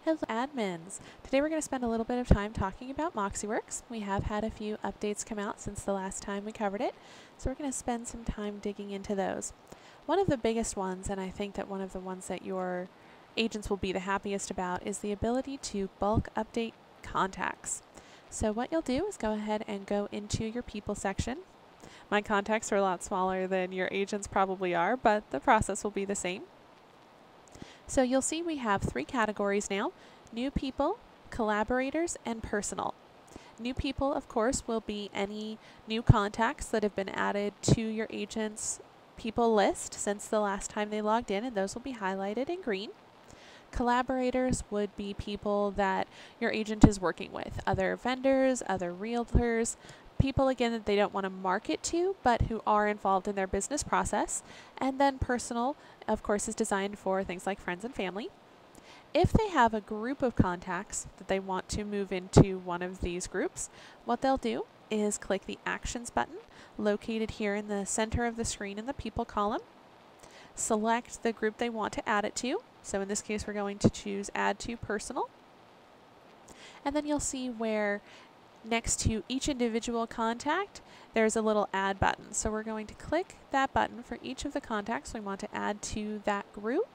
Hello admins! Today we're going to spend a little bit of time talking about MoxiWorks. We have had a few updates come out since the last time we covered it, so we're going to spend some time digging into those. One of the biggest ones, and I think that one of the ones that your agents will be the happiest about, is the ability to bulk update contacts. So what you'll do is go ahead and go into your people section. My contacts are a lot smaller than your agents probably are, but the process will be the same. So you'll see we have three categories now: new people, collaborators, and personal. New people, of course, will be any new contacts that have been added to your agent's people list since the last time they logged in, and those will be highlighted in green. Collaborators would be people that your agent is working with, other vendors, other realtors, people again that they don't want to market to but who are involved in their business process. And then personal, of course, is designed for things like friends and family. If they have a group of contacts that they want to move into one of these groups, what they'll do is click the Actions button located here in the center of the screen in the People column. Select the group they want to add it to. So in this case, we're going to choose Add to Personal. And then you'll see where next to each individual contact, there's a little Add button. So we're going to click that button for each of the contacts we want to add to that group,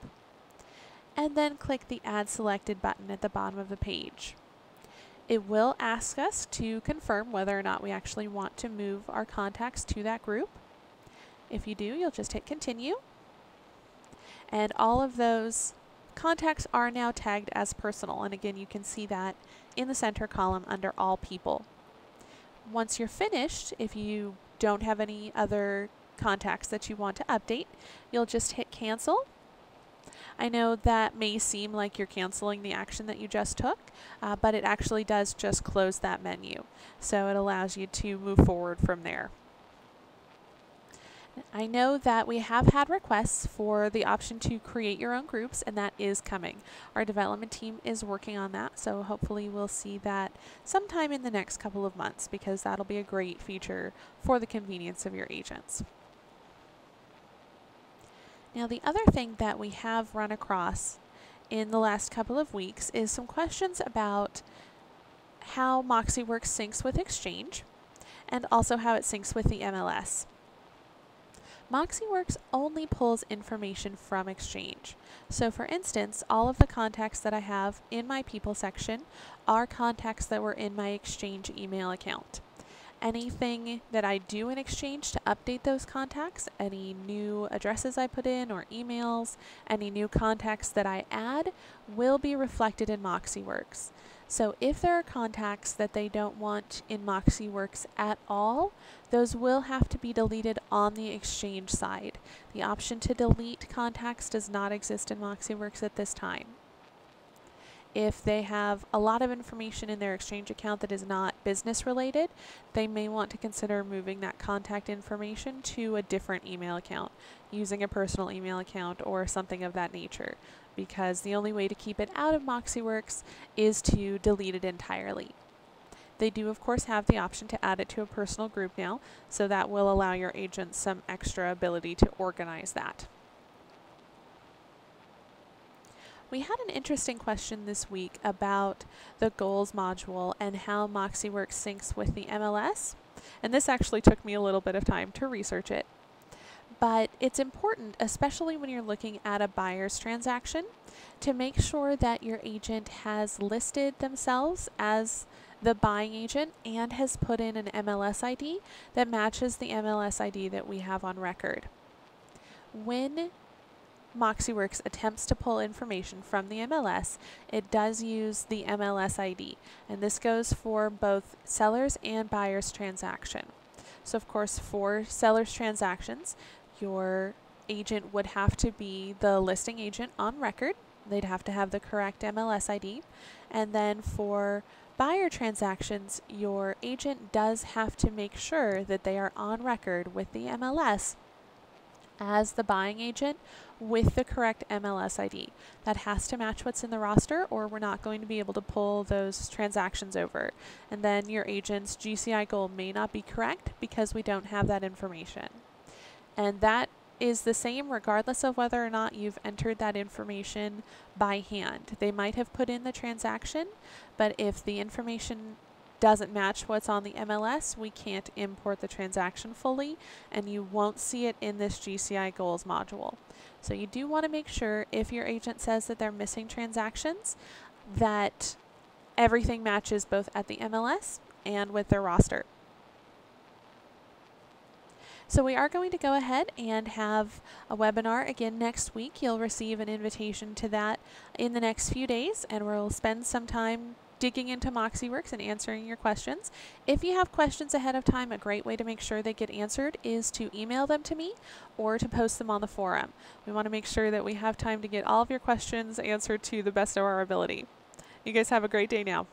and then click the Add Selected button at the bottom of the page. It will ask us to confirm whether or not we actually want to move our contacts to that group. If you do, you'll just hit Continue. And all of those contacts are now tagged as personal. And again, you can see that in the center column under All People. Once you're finished, if you don't have any other contacts that you want to update, you'll just hit Cancel. I know that may seem like you're canceling the action that you just took, but it actually does just close that menu. So it allows you to move forward from there. I know that we have had requests for the option to create your own groups, and that is coming. Our development team is working on that, so hopefully we'll see that sometime in the next couple of months, because that'll be a great feature for the convenience of your agents. Now, the other thing that we have run across in the last couple of weeks is some questions about how MoxiWorks syncs with Exchange, and also how it syncs with the MLS. MoxiWorks only pulls information from Exchange. So for instance, all of the contacts that I have in my people section are contacts that were in my Exchange email account. Anything that I do in Exchange to update those contacts, any new addresses I put in or emails, any new contacts that I add, will be reflected in MoxiWorks. So if there are contacts that they don't want in MoxiWorks at all, those will have to be deleted on the Exchange side. The option to delete contacts does not exist in MoxiWorks at this time. If they have a lot of information in their Exchange account that is not business related, they may want to consider moving that contact information to a different email account, using a personal email account or something of that nature, because the only way to keep it out of MoxiWorks is to delete it entirely. They do, of course, have the option to add it to a personal group now, so that will allow your agents some extra ability to organize that. We had an interesting question this week about the Goals module and how MoxiWorks syncs with the MLS, and this actually took me a little bit of time to research it. But it's important, especially when you're looking at a buyer's transaction, to make sure that your agent has listed themselves as the buying agent and has put in an MLS ID that matches the MLS ID that we have on record. When MoxiWorks attempts to pull information from the MLS, it does use the MLS ID, and this goes for both sellers and buyers transaction. So of course, for sellers transactions, your agent would have to be the listing agent on record. They'd have to have the correct MLS ID. And then for buyer transactions, your agent does have to make sure that they are on record with the MLS as the buying agent with the correct MLS ID. That has to match what's in the roster, or we're not going to be able to pull those transactions over. And then your agent's GCI goal may not be correct because we don't have that information. And that is the same regardless of whether or not you've entered that information by hand. They might have put in the transaction, but if the information doesn't match what's on the MLS, we can't import the transaction fully, and you won't see it in this GCI Goals module. So you do want to make sure, if your agent says that they're missing transactions, that everything matches both at the MLS and with their roster. So we are going to go ahead and have a webinar again next week. You'll receive an invitation to that in the next few days, and we'll spend some time digging into MoxiWorks and answering your questions. If you have questions ahead of time, a great way to make sure they get answered is to email them to me or to post them on the forum. We want to make sure that we have time to get all of your questions answered to the best of our ability. You guys have a great day now.